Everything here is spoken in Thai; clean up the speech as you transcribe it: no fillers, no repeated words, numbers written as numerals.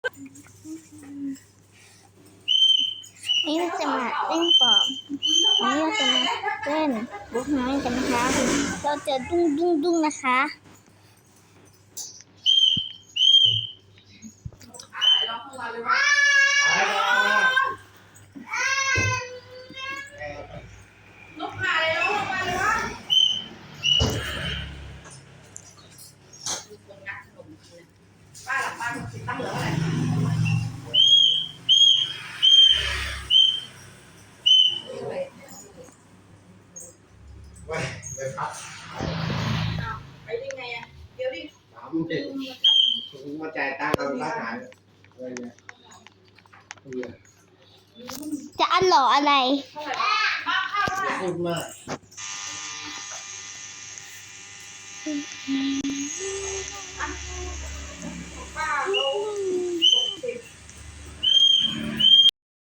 นี่เราจะมาเล่นปอบนี่เราจะมาเล่นบุกน้อยกันนะคะเราจะดุ้งนะคะนกมาเลยลงมาเลยวะมีคนงัดขนมกินป้าหลับป้าตั้งเหลืออะไรไปพักไปได้ไงอ่ะเดี๋ยวดิ ถามเด็กมาจ่ายตังค์เราร้านอาหารอะไรเนี่ย จะอันหล่ออะไร เท่าไหร่บ้างข้าวเท่าไหร่ พูดมาก ป้าเขา